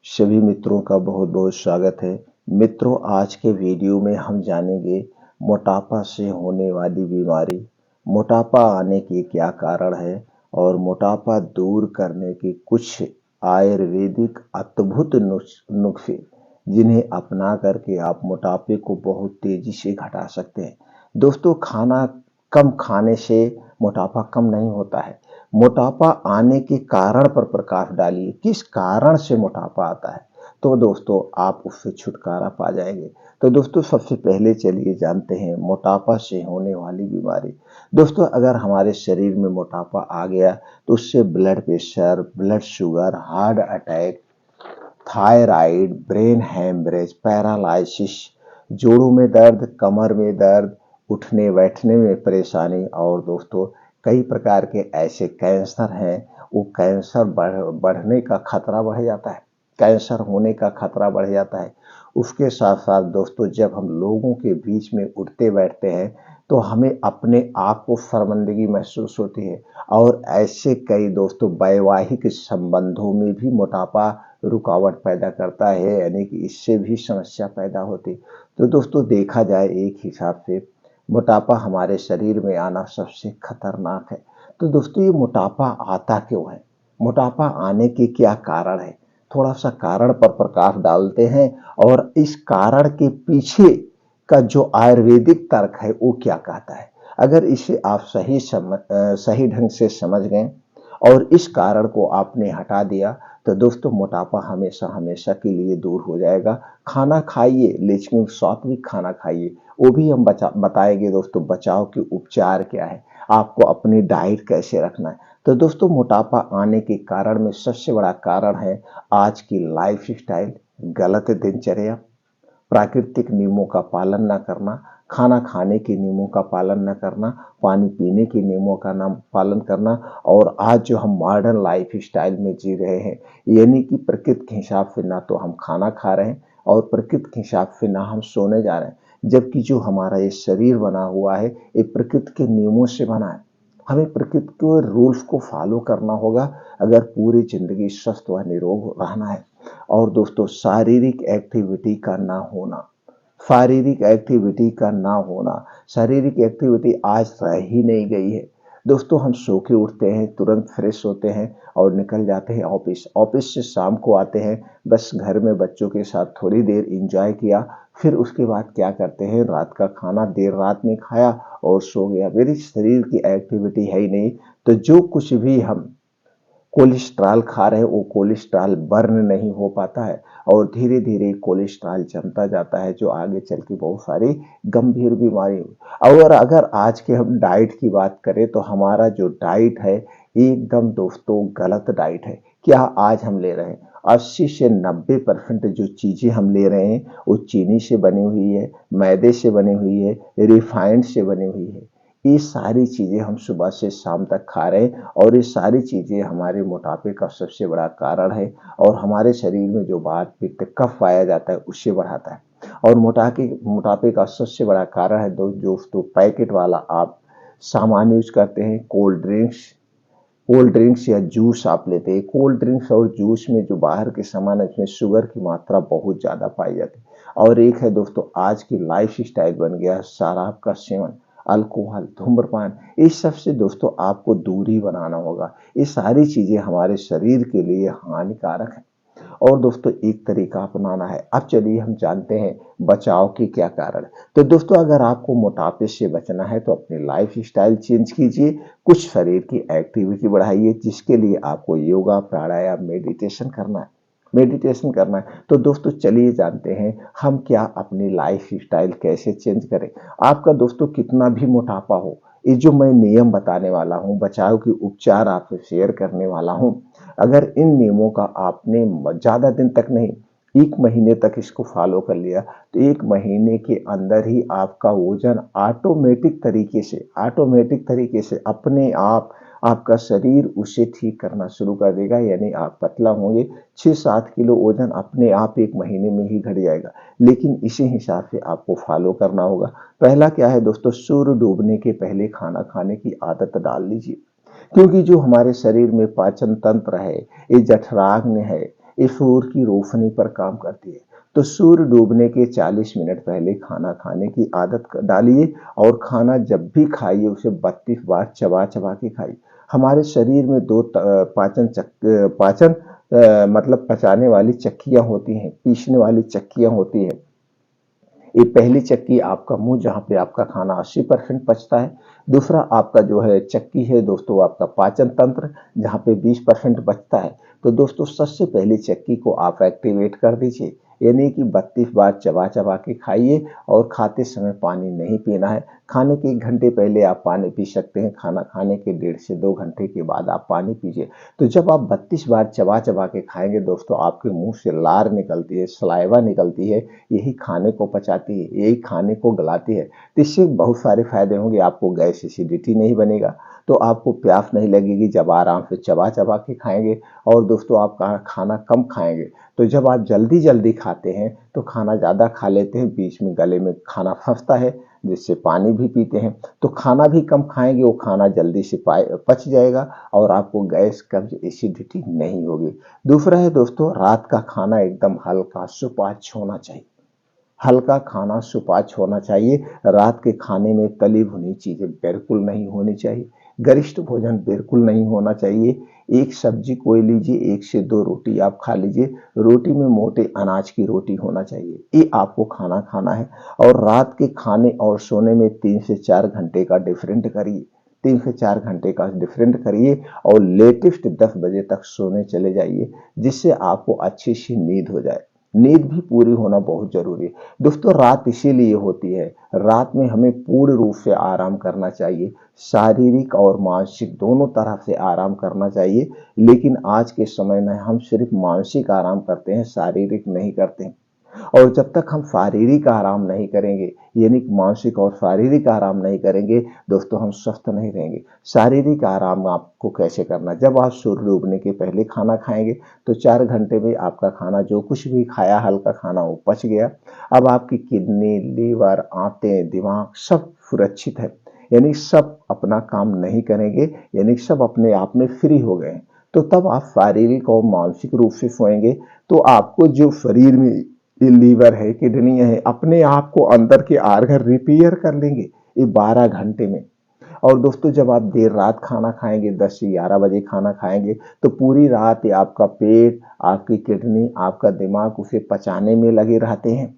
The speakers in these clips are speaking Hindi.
सभी मित्रों का बहुत बहुत स्वागत है। मित्रों, आज के वीडियो में हम जानेंगे मोटापा से होने वाली बीमारी, मोटापा आने के क्या कारण है और मोटापा दूर करने के कुछ आयुर्वेदिक अद्भुत नुस्खे जिन्हें अपना करके आप मोटापे को बहुत तेजी से घटा सकते हैं। दोस्तों, खाना कम खाने से मोटापा कम नहीं होता है। मोटापा आने के कारण पर प्रकाश डालिए, किस कारण से मोटापा आता है, तो दोस्तों आप उससे छुटकारा पा जाएंगे। तो दोस्तों, सबसे पहले चलिए जानते हैं मोटापा से होने वाली बीमारी। दोस्तों, अगर हमारे शरीर में मोटापा आ गया तो उससे blood pressure, blood sugar, heart attack, thyroid, brain haemorrhage, paralysis, जोड़ों में दर्द, कमर में दर्द, उठने बैठने में परेशानी और दोस्तों कई प्रकार के ऐसे कैंसर हैं, वो कैंसर बढ़ने का खतरा बढ़ जाता है, कैंसर होने का खतरा बढ़ जाता है। उसके साथ साथ दोस्तों, जब हम लोगों के बीच में उठते बैठते हैं तो हमें अपने आप को शर्मिंदगी महसूस होती है और ऐसे कई दोस्तों वैवाहिक संबंधों में भी मोटापा रुकावट पैदा करता है, यानी कि इससे भी समस्या पैदा होती। तो दोस्तों, देखा जाए एक हिसाब से मोटापा हमारे शरीर में आना सबसे खतरनाक है। तो दोस्तों, ये मोटापा आता क्यों है, मोटापा आने के क्या कारण है, थोड़ा सा कारण पर प्रकाश डालते हैं और इस कारण के पीछे का जो आयुर्वेदिक तर्क है वो क्या कहता है। अगर इसे आप सही ढंग से समझ गए और इस कारण को आपने हटा दिया तो दोस्तों मोटापा हमेशा हमेशा के लिए दूर हो जाएगा। खाना खाइए, लेकिन सात्विक खाना खाइए, वो भी हम बताएंगे दोस्तों। बचाव के उपचार क्या है, आपको अपनी डाइट कैसे रखना है। तो दोस्तों, मोटापा आने के कारण में सबसे बड़ा कारण है आज की लाइफ स्टाइल, गलत दिनचर्या, प्राकृतिक नियमों का पालन न करना, खाना खाने के नियमों का पालन न करना, पानी पीने के नियमों का ना पालन करना। और आज जो हम मॉडर्न लाइफ स्टाइल में जी रहे हैं, यानी कि प्रकृति के हिसाब से ना तो हम खाना खा रहे हैं और प्रकृति के हिसाब से ना हम सोने जा रहे हैं, जबकि जो हमारा ये शरीर बना हुआ है ये प्रकृति के नियमों से बना है। हमें प्रकृति के रूल्स को फॉलो करना होगा अगर पूरी जिंदगी स्वस्थ व निरोग रहना है। और दोस्तों, शारीरिक एक्टिविटी का ना होना, शारीरिक एक्टिविटी का ना होना, शारीरिक एक्टिविटी आज रह ही नहीं गई है। दोस्तों, हम सो के उठते हैं, तुरंत फ्रेश होते हैं और निकल जाते हैं ऑफिस, ऑफिस से शाम को आते हैं, बस घर में बच्चों के साथ थोड़ी देर एंजॉय किया, फिर उसके बाद क्या करते हैं, रात का खाना देर रात में खाया और सो गया। मेरी शरीर की एक्टिविटी है ही नहीं। तो जो कुछ भी हम कोलेस्ट्रॉल खा रहे हैं वो कोलेस्ट्रॉल बर्न नहीं हो पाता है और धीरे धीरे कोलेस्ट्रॉल जमता जाता है, जो आगे चल के बहुत सारी गंभीर बीमारी। और अगर आज के हम डाइट की बात करें तो हमारा जो डाइट है एकदम दोस्तों गलत डाइट है। क्या आज हम ले रहे हैं, 80 से 90% जो चीजें हम ले रहे हैं वो चीनी से बनी हुई है, मैदे से बनी हुई है, रिफाइंड से बनी हुई है। ये सारी चीजें हम सुबह से शाम तक खा रहे हैं और ये सारी चीजें हमारे मोटापे का सबसे बड़ा कारण है और हमारे शरीर में जो वात पित्त कफ पाया जाता है उससे बढ़ाता है। और मोटापे का सबसे बड़ा कारण है दोस्तों पैकेट वाला आप सामान यूज करते हैं, कोल्ड ड्रिंक्स या जूस आप लेते हैं। कोल्ड ड्रिंक्स और जूस में जो बाहर के सामान है इसमें शुगर की मात्रा बहुत ज्यादा पाई जाती है। और एक है दोस्तों, आज की लाइफ स्टाइल बन गया है शराब का सेवन, अल्कोहल, धूम्रपान। इस सब से दोस्तों आपको दूरी बनाना होगा। ये सारी चीजें हमारे शरीर के लिए हानिकारक है और दोस्तों एक तरीका अपनाना है। अब चलिए हम जानते हैं बचाव के क्या कारण है। तो दोस्तों, अगर आपको मोटापे से बचना है तो अपनी लाइफ स्टाइल चेंज कीजिए, कुछ शरीर की एक्टिविटी बढ़ाइए, जिसके लिए आपको योगा, प्राणायाम, मेडिटेशन करना है। तो दोस्तों चलिए जानते हैं हम क्या अपनी लाइफ स्टाइल कैसे चेंज करें। आपका दोस्तों कितना भी मोटापा हो, ये जो मैं नियम बताने वाला हूँ, बचाव के उपचार आपसे शेयर करने वाला हूँ, अगर इन नियमों का आपने ज्यादा दिन तक नहीं, 1 महीने तक इसको फॉलो कर लिया तो 1 महीने के अंदर ही आपका वजन ऑटोमेटिक तरीके से अपने आप आपका शरीर उसे ठीक करना शुरू कर देगा, यानी आप पतला होंगे। 6-7 किलो वजन अपने आप 1 महीने में ही घट जाएगा। लेकिन इसी हिसाब से आपको फॉलो करना होगा। पहला क्या है दोस्तों, सूर्य डूबने के पहले खाना खाने की आदत डाल लीजिए, क्योंकि जो हमारे शरीर में पाचन तंत्र है, ये जठराग्नि है, ये सूर्य की रोशनी पर काम करती है। तो सूर्य डूबने के 40 मिनट पहले खाना खाने की आदत डालिए और खाना जब भी खाइए उसे 32 बार चबा चबा के खाइए। हमारे शरीर में दो पाचन मतलब पचाने वाली चक्कियां होती हैं, पीसने वाली चक्कियां होती हैं। ये पहली चक्की आपका मुंह, जहाँ पे आपका खाना 80% पचता है। दूसरा आपका जो है चक्की है दोस्तों, आपका पाचन तंत्र, जहाँ पे 20% बचता है। तो दोस्तों सबसे पहली चक्की को आप एक्टिवेट कर दीजिए, यानी कि 32 बार चबा चबा के खाइए और खाते समय पानी नहीं पीना है। खाने के 1 घंटे पहले आप पानी पी सकते हैं, खाना खाने के 1.5 से 2 घंटे के बाद आप पानी पीजिए। तो जब आप 32 बार चबा चबा के खाएंगे दोस्तों, आपके मुंह से लार निकलती है, सलाइवा निकलती है, यही खाने को पचाती है, यही खाने को गलाती है। तो इससे बहुत सारे फायदे होंगे। आपको गैस एसिडिटी नहीं बनेगा, तो आपको प्यास नहीं लगेगी जब आराम से चबा चबा के खाएंगे। और दोस्तों आप खाना कम खाएंगे। तो जब आप जल्दी जल्दी खाते हैं तो खाना ज़्यादा खा लेते हैं, बीच में गले में खाना फंसता है, जिससे पानी भी पीते हैं। तो खाना भी कम खाएंगे, वो खाना जल्दी से पच जाएगा और आपको गैस कब्ज एसिडिटी नहीं होगी। दूसरा है दोस्तों, रात का खाना एकदम हल्का सुपाच्य होना चाहिए। हल्का खाना सुपाच्य होना चाहिए। रात के खाने में तली भुनी चीजें बिल्कुल नहीं होनी चाहिए। गरिष्ठ भोजन बिल्कुल नहीं होना चाहिए। एक सब्जी कोई लीजिए, 1 से 2 रोटी आप खा लीजिए। रोटी में मोटे अनाज की रोटी होना चाहिए, ये आपको खाना खाना है। और रात के खाने और सोने में 3 से 4 घंटे का डिफरेंट करिए। 3 से 4 घंटे का डिफरेंट करिए और लेटेस्ट 10 बजे तक सोने चले जाइए, जिससे आपको अच्छी सी नींद हो जाए। नींद भी पूरी होना बहुत जरूरी है दोस्तों। रात इसीलिए होती है, रात में हमें पूर्ण रूप से आराम करना चाहिए, शारीरिक और मानसिक दोनों तरह से आराम करना चाहिए। लेकिन आज के समय में हम सिर्फ मानसिक आराम करते हैं, शारीरिक नहीं करते हैं। और जब तक हम शारीरिक आराम नहीं करेंगे, यानी मानसिक और शारीरिक आराम नहीं करेंगे दोस्तों, हम स्वस्थ नहीं रहेंगे। शारीरिक आराम आपको कैसे करना, जब आप सूर्य डूबने के पहले खाना खाएंगे तो 4 घंटे में आपका खाना जो कुछ भी खाया हल्का खाना वो पच गया। अब आपकी किडनी, लीवर, आंतें, दिमाग सब सुरक्षित है, यानी सब अपना काम नहीं करेंगे, यानी सब अपने आप में फ्री हो गए। तो तब आप शारीरिक और मानसिक रूप से सोएंगे तो आपको जो शरीर में ये लीवर है, किडनी है, अपने आप को अंदर के आर्गन रिपेयर कर लेंगे ये 12 घंटे में। और दोस्तों जब आप देर रात खाना खाएंगे, 10 से 11 बजे खाना खाएंगे, तो पूरी रात ये आपका पेट, आपकी किडनी, आपका दिमाग उसे पचाने में लगे रहते हैं,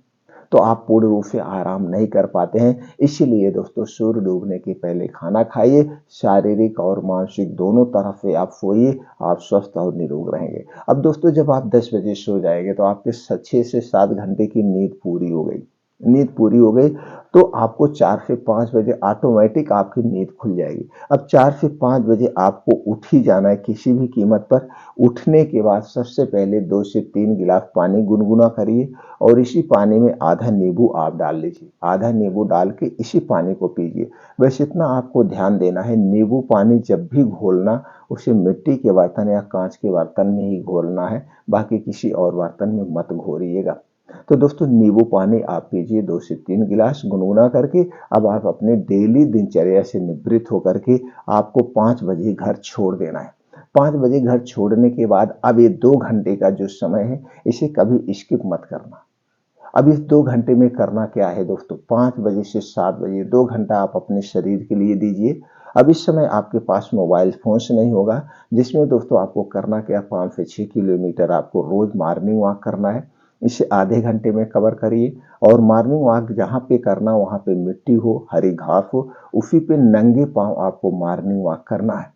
तो आप पूर्ण रूप से आराम नहीं कर पाते हैं। इसीलिए दोस्तों सूर्य डूबने के पहले खाना खाइए, शारीरिक और मानसिक दोनों तरफ से आप सोइए, आप स्वस्थ और निरोग रहेंगे। अब दोस्तों जब आप 10 बजे सो जाएंगे तो आपके 6 से 7 घंटे की नींद पूरी हो गई। नींद पूरी हो गई तो आपको 4 से 5 बजे ऑटोमेटिक आपकी नींद खुल जाएगी। अब 4 से 5 बजे आपको उठ ही जाना है किसी भी कीमत पर। उठने के बाद सबसे पहले 2 से 3 गिलास पानी गुनगुना करिए और इसी पानी में आधा नींबू आप डाल लीजिए। आधा नींबू डाल के इसी पानी को पीजिए। बस इतना आपको ध्यान देना है, नींबू पानी जब भी घोलना उसे मिट्टी के बर्तन या कांच के बर्तन में ही घोलना है, बाकी किसी और बर्तन में मत घोलिएगा। तो दोस्तों नींबू पानी आप पीजिए 2 से 3 गिलास गुनगुना करके। अब आप अपने डेली दिनचर्या से निवृत्त होकर के आपको 5 बजे घर छोड़ देना है। 5 बजे घर छोड़ने के बाद अब ये 2 घंटे का जो समय है इसे कभी स्किप मत करना। अब इस 2 घंटे में करना क्या है दोस्तों, 5 बजे से 7 बजे 2 घंटा आप अपने शरीर के लिए दीजिए। अब इस समय आपके पास मोबाइल फोन्स नहीं होगा, जिसमें दोस्तों आपको करना क्या, 5 से 6 किलोमीटर आपको रोज मॉर्निंग वॉक करना है। इसे आधे घंटे में कवर करिए। और मॉर्निंग वॉक जहाँ पे करना वहाँ पे मिट्टी हो, हरी घास हो, उसी पे नंगे पांव आपको मॉर्निंग वॉक करना है।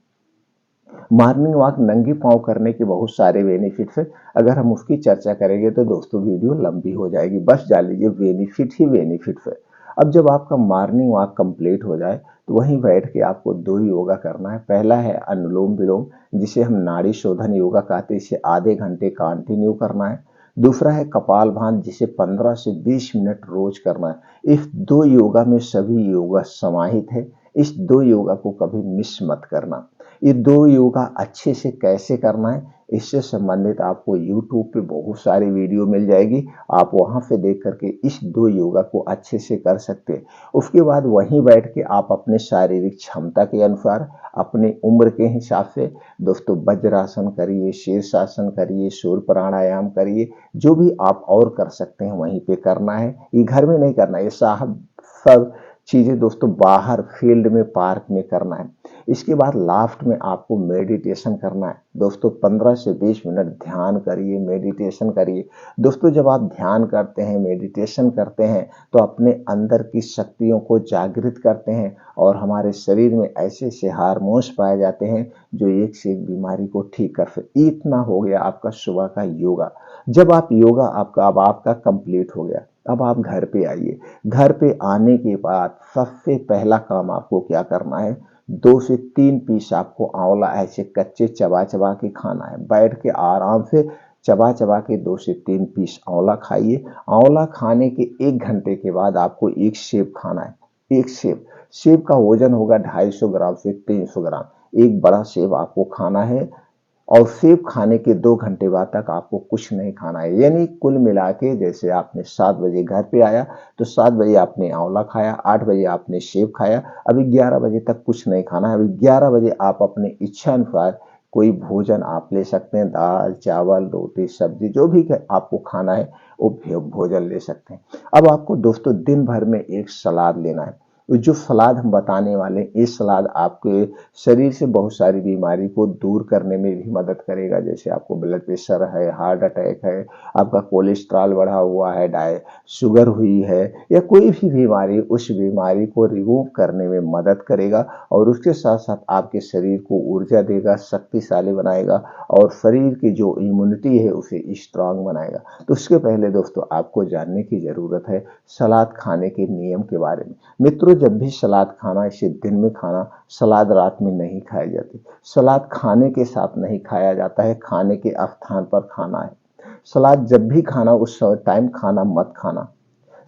मॉर्निंग वॉक नंगे पांव करने के बहुत सारे बेनिफिट्स है, अगर हम उसकी चर्चा करेंगे तो दोस्तों वीडियो लंबी हो जाएगी। बस जान लीजिए बेनिफिट ही बेनिफिट्स है। अब जब आपका मॉर्निंग वॉक कंप्लीट हो जाए तो वहीं बैठ के आपको 2 योगा करना है। पहला है अनुलोम विलोम, जिसे हम नाड़ी शोधन योगा कहते हैं, इसे आधे घंटे कंटिन्यू करना है। दूसरा है कपाल भात, जिसे 15 से 20 मिनट रोज करना है। इस 2 योगा में सभी योगा समाहित है, इस 2 योगा को कभी मिस मत करना। ये 2 योगा अच्छे से कैसे करना है, इससे संबंधित आपको यूट्यूब पे बहुत सारी वीडियो मिल जाएगी। आप वहाँ पे देख करके इस 2 योगा को अच्छे से कर सकते हैं। उसके बाद वहीं बैठ के आप अपने शारीरिक क्षमता के अनुसार, अपनी उम्र के हिसाब से दोस्तों वज्रासन करिए, शीर्षासन करिए, सूर्य प्राणायाम करिए, जो भी आप और कर सकते हैं वहीं पे करना है। ये घर में नहीं करना है, ये साहब सब चीज़ें दोस्तों बाहर फील्ड में, पार्क में करना है। इसके बाद लास्ट में आपको मेडिटेशन करना है। दोस्तों 15 से 20 मिनट ध्यान करिए, मेडिटेशन करिए। दोस्तों जब आप ध्यान करते हैं, मेडिटेशन करते हैं, तो अपने अंदर की शक्तियों को जागृत करते हैं और हमारे शरीर में ऐसे ऐसे हार्मोन्स पाए जाते हैं जो एक से एक बीमारी को ठीक कर सकते। इतना हो गया आपका सुबह का योगा। जब आप योगा अब आपका कंप्लीट हो गया, अब आप घर पे आइए। घर पे आने के बाद सबसे पहला काम आपको क्या करना है, 2 से 3 पीस आपको आंवला ऐसे कच्चे चबा चबा के खाना है। बैठ के आराम से चबा चबा के 2 से 3 पीस आंवला खाइए। आंवला खाने के 1 घंटे के बाद आपको एक सेब खाना है। एक सेब, सेब का वजन होगा 250 ग्राम से 300 ग्राम। एक बड़ा सेब आपको खाना है और सेब खाने के 2 घंटे बाद तक आपको कुछ नहीं खाना है। यानी कुल मिला के जैसे आपने 7 बजे घर पे आया तो 7 बजे आपने आंवला खाया, 8 बजे आपने सेब खाया, अभी 11 बजे तक कुछ नहीं खाना है। अभी 11 बजे आप अपने इच्छा अनुसार कोई भोजन आप ले सकते हैं, दाल, चावल, रोटी, सब्जी, जो भी आपको खाना है वो भोजन ले सकते हैं। अब आपको दोस्तों दिन भर में एक सलाद लेना है। जो सलाद हम बताने वाले हैं, ये सलाद आपके शरीर से बहुत सारी बीमारी को दूर करने में भी मदद करेगा। जैसे आपको ब्लड प्रेशर है, हार्ट अटैक है, आपका कोलेस्ट्रॉल बढ़ा हुआ है, शुगर हुई है, या कोई भी बीमारी, उस बीमारी को रिमूव करने में मदद करेगा और उसके साथ साथ आपके शरीर को ऊर्जा देगा, शक्तिशाली बनाएगा और शरीर की जो इम्यूनिटी है उसे स्ट्रांग बनाएगा। तो उसके पहले दोस्तों आपको जानने की जरूरत है सलाद खाने के नियम के बारे में। मित्रों जब भी सलाद खाना, इसे दिन में खाना, सलाद रात में नहीं खाई जाती। सलाद खाने के साथ नहीं खाया जाता है, खाने के स्थान पर खाना है। सलाद जब भी खाना उस टाइम खाना मत खाना।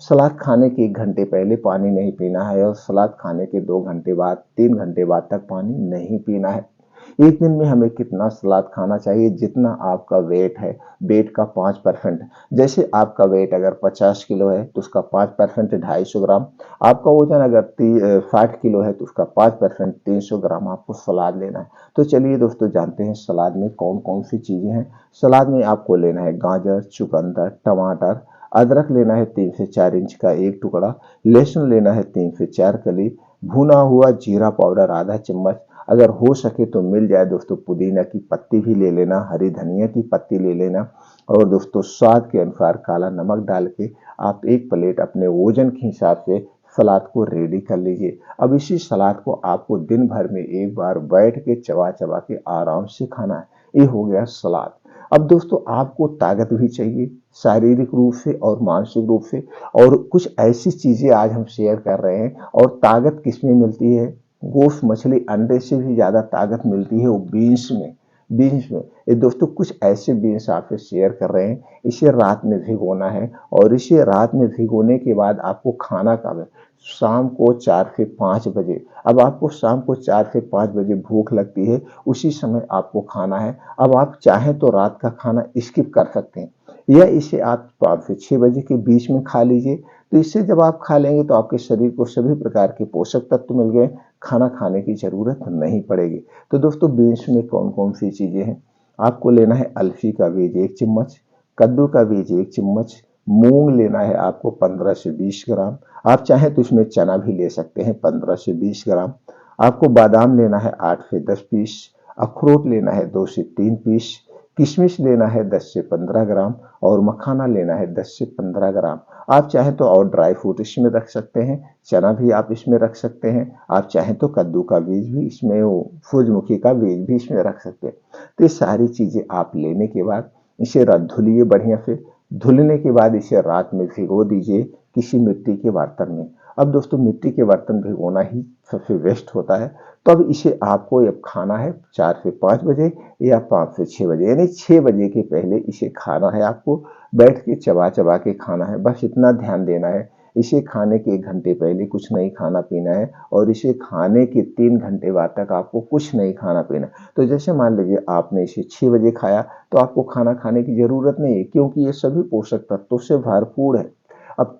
सलाद खाने के 1 घंटे पहले पानी नहीं पीना है और सलाद खाने के 2 घंटे बाद, 3 घंटे बाद तक पानी नहीं पीना है। एक दिन में हमें कितना सलाद खाना चाहिए, जितना आपका वेट है, वेट का 5%। जैसे आपका वेट अगर 50 किलो है तो उसका 5% 250 ग्राम। आपका वजन अगर 60 किलो है तो उसका 5% 300 ग्राम आपको सलाद लेना है। तो चलिए दोस्तों जानते हैं सलाद में कौन कौन सी चीजें हैं। सलाद में आपको लेना है गाजर, चुकंदर, टमाटर, अदरक लेना है 3 से 4 इंच का एक टुकड़ा, लहसुन लेना है 3 से 4 कली, भुना हुआ जीरा पाउडर आधा चम्मच, अगर हो सके तो मिल जाए दोस्तों पुदीना की पत्ती भी ले लेना, हरी धनिया की पत्ती ले लेना, और दोस्तों स्वाद के अनुसार काला नमक डाल के आप एक प्लेट अपने वजन के हिसाब से सलाद को रेडी कर लीजिए। अब इसी सलाद को आपको दिन भर में एक बार बैठ के चबा चबा के आराम से खाना है। ये हो गया सलाद। अब दोस्तों आपको ताकत भी चाहिए, शारीरिक रूप से और मानसिक रूप से, और कुछ ऐसी चीजें आज हम शेयर कर रहे हैं। और ताकत किसमें मिलती है, गोश्त, मछली, अंडे से भी ज्यादा ताकत मिलती है वो बीन्स में। बीन्स में ये दोस्तों कुछ ऐसे बीन्स आपसे शेयर कर रहे हैं। इसे रात में भिगोना है और इसे रात में भिगोने के बाद आपको खाना कब है, शाम को 4 से 5 बजे। अब आपको शाम को 4 से 5 बजे भूख लगती है, उसी समय आपको खाना है। अब आप चाहें तो रात का खाना स्किप कर सकते हैं या इसे आप 5 से 6 बजे के बीच में खा लीजिए। तो इससे जब आप खा लेंगे तो आपके शरीर को सभी प्रकार के पोषक तत्व मिल गए, खाना खाने की जरूरत नहीं पड़ेगी। तो दोस्तों बीन्स में कौन कौन सी चीजें हैं, आपको लेना है अलसी का बीज 1 चम्मच, कद्दू का बीज 1 चम्मच, मूंग लेना है आपको 15 से 20 ग्राम, आप चाहें तो इसमें चना भी ले सकते हैं 15 से 20 ग्राम, आपको बादाम लेना है 8 से 10 पीस, अखरोट लेना है 2 से 3 पीस, किशमिश लेना है 10 से 15 ग्राम और मखाना लेना है 10 से 15 ग्राम। आप चाहें तो और ड्राई फ्रूट इसमें रख सकते हैं, चना भी आप इसमें रख सकते हैं, आप चाहें तो कद्दू का बीज भी इसमें, सूरजमुखी का बीज भी इसमें रख सकते हैं। तो ये सारी चीजें आप लेने के बाद इसे धुलिए बढ़िया से। धुलने के बाद इसे रात में भिगो दीजिए किसी मिट्टी के बर्तन में। अब दोस्तों मिट्टी के बर्तन भिगोना ही सबसे बेस्ट होता है। तो अब इसे आपको अब खाना है 4 से 5 बजे या 5 से 6 बजे, यानी 6 बजे के पहले इसे खाना है। आपको बैठ के चबा चबा के खाना है, बस इतना ध्यान देना है। इसे खाने के 1 घंटे पहले कुछ नहीं खाना पीना है और इसे खाने के 3 घंटे बाद तक आपको कुछ नहीं खाना पीना। तो जैसे मान लीजिए आपने इसे 6 बजे खाया तो आपको खाना खाने की ज़रूरत नहीं है, क्योंकि ये सभी पोषक तत्वों से भरपूर है। अब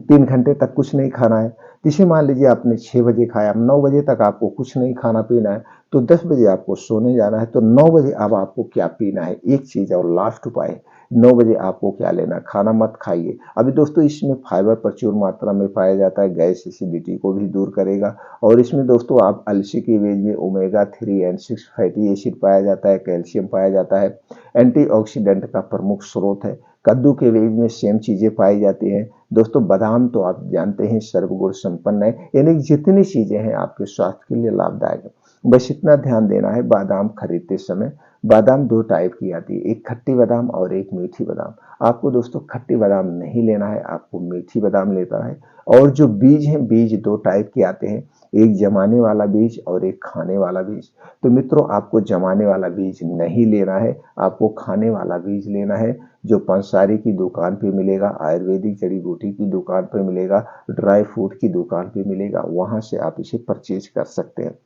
3 घंटे तक कुछ नहीं खाना है। जैसे मान लीजिए आपने 6 बजे खाया, अब 9 बजे तक आपको कुछ नहीं खाना पीना है, तो 10 बजे आपको सोने जाना है, तो 9 बजे अब आपको क्या पीना है? एक चीज़ और लास्ट उपाय है, 9 बजे आपको क्या लेना है? खाना मत खाइए। अभी दोस्तों इसमें फाइबर प्रचुर मात्रा में पाया जाता है, गैस एसिडिटी को भी दूर करेगा और इसमें दोस्तों आप अलसी के बीज में ओमेगा 3 एंड 6 फैटी एसिड पाया जाता है, कैल्शियम पाया जाता है, एंटीऑक्सीडेंट का प्रमुख स्रोत है। कद्दू के बीज में सेम चीज़ें पाई जाती हैं। दोस्तों बादाम तो आप जानते हैं सर्वगुण संपन्न है, यानी जितनी चीज़ें हैं आपके स्वास्थ्य के लिए लाभदायक है। बस इतना ध्यान देना है, बादाम खरीदते समय बादाम 2 टाइप की आती है, एक खट्टी बादाम और एक मीठी बादाम। आपको दोस्तों खट्टी बादाम नहीं लेना है, आपको मीठी बादाम लेना है। और जो बीज हैं, बीज 2 टाइप के आते हैं, एक जमाने वाला बीज और एक खाने वाला बीज। तो मित्रों आपको जमाने वाला बीज नहीं लेना है, आपको खाने वाला बीज लेना है, जो पंसारी की दुकान पे मिलेगा, आयुर्वेदिक जड़ी बूटी की दुकान पे मिलेगा, ड्राई फ्रूट की दुकान पे मिलेगा, वहां से आप इसे परचेज कर सकते हैं।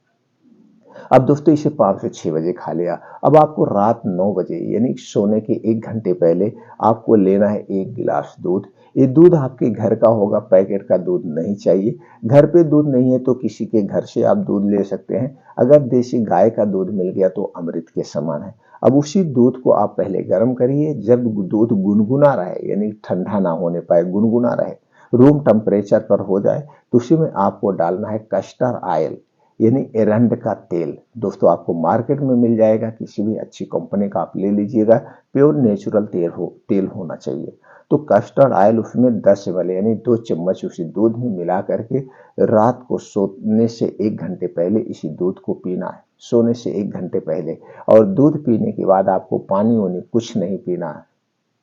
अब दोस्तों इसे 5 से 6 बजे खा लिया। अब आपको रात 9 बजे यानी सोने के 1 घंटे पहले आपको लेना है 1 गिलास दूध। ये दूध आपके घर का होगा, पैकेट का दूध नहीं चाहिए। घर पे दूध नहीं है तो किसी के घर से आप दूध ले सकते हैं। अगर देसी गाय का दूध मिल गया तो अमृत के समान है। अब उसी दूध को आप पहले गर्म करिए, जब दूध गुनगुना रहे यानी ठंडा ना होने पाए, गुनगुना रहे, रूम टेम्परेचर पर हो जाए, तो उसी में आपको डालना है कस्टर्ड ऑयल यानी एरंड का तेल। दोस्तों आपको मार्केट में मिल जाएगा, किसी भी अच्छी कंपनी का आप ले लीजिएगा, प्योर नेचुरल तेल होना चाहिए। तो कस्टर्ड ऑयल उसमें 10 ml यानी 2 चम्मच उसी दूध में मिला करके रात को सोने से 1 घंटे पहले इसी दूध को पीना है, सोने से 1 घंटे पहले। और दूध पीने के बाद आपको पानी वानी कुछ नहीं पीना है,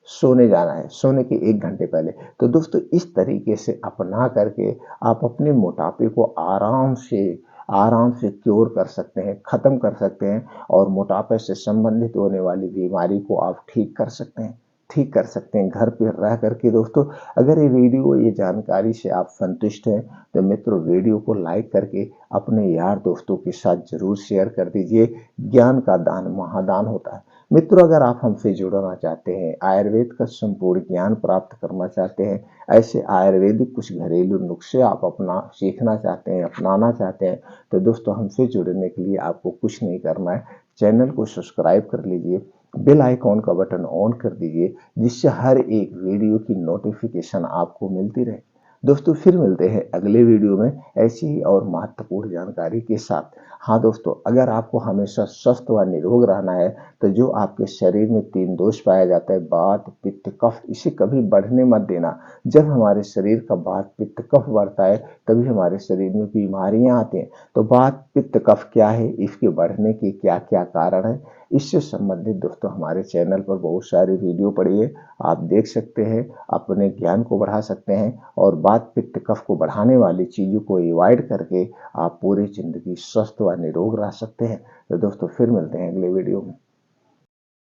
सोने जाना है, सोने के 1 घंटे पहले। तो दोस्तों इस तरीके से अपना करके आप अपने मोटापे को आराम से क्योर कर सकते हैं, खत्म कर सकते हैं और मोटापे से संबंधित होने वाली बीमारी को आप ठीक कर सकते हैं घर पे रह करके। दोस्तों अगर ये जानकारी से आप संतुष्ट हैं तो मित्रों वीडियो को लाइक करके अपने यार दोस्तों के साथ जरूर शेयर कर दीजिए। ज्ञान का दान महादान होता है। मित्रों अगर आप हमसे जुड़ना चाहते हैं, आयुर्वेद का संपूर्ण ज्ञान प्राप्त करना चाहते हैं, ऐसे आयुर्वेदिक कुछ घरेलू नुस्खे आप अपना सीखना चाहते हैं, अपनाना चाहते हैं, तो दोस्तों हमसे जुड़ने के लिए आपको कुछ नहीं करना है, चैनल को सब्सक्राइब कर लीजिए, बेल आइकॉन का बटन ऑन कर दीजिए, जिससे हर एक वीडियो की नोटिफिकेशन आपको मिलती रहे। दोस्तों फिर मिलते हैं अगले वीडियो में ऐसी ही और महत्वपूर्ण जानकारी के साथ। हाँ दोस्तों अगर आपको हमेशा स्वस्थ व निरोग रहना है तो जो आपके शरीर में 3 दोष पाया जाता है, वात पित्त कफ, इसे कभी बढ़ने मत देना। जब हमारे शरीर का वात पित्त कफ बढ़ता है तभी हमारे शरीर में बीमारियां आती हैं। तो वात पित्त कफ क्या है, इसके बढ़ने के क्या क्या कारण है, इससे संबंधित दोस्तों हमारे चैनल पर बहुत सारी वीडियो पड़ी है, आप देख सकते हैं, अपने ज्ञान को बढ़ा सकते हैं और वात पित्त कफ को बढ़ाने वाली चीजों को अवॉइड करके आप पूरी जिंदगी स्वस्थ व निरोग रह सकते हैं। तो दोस्तों फिर मिलते हैं अगले वीडियो में।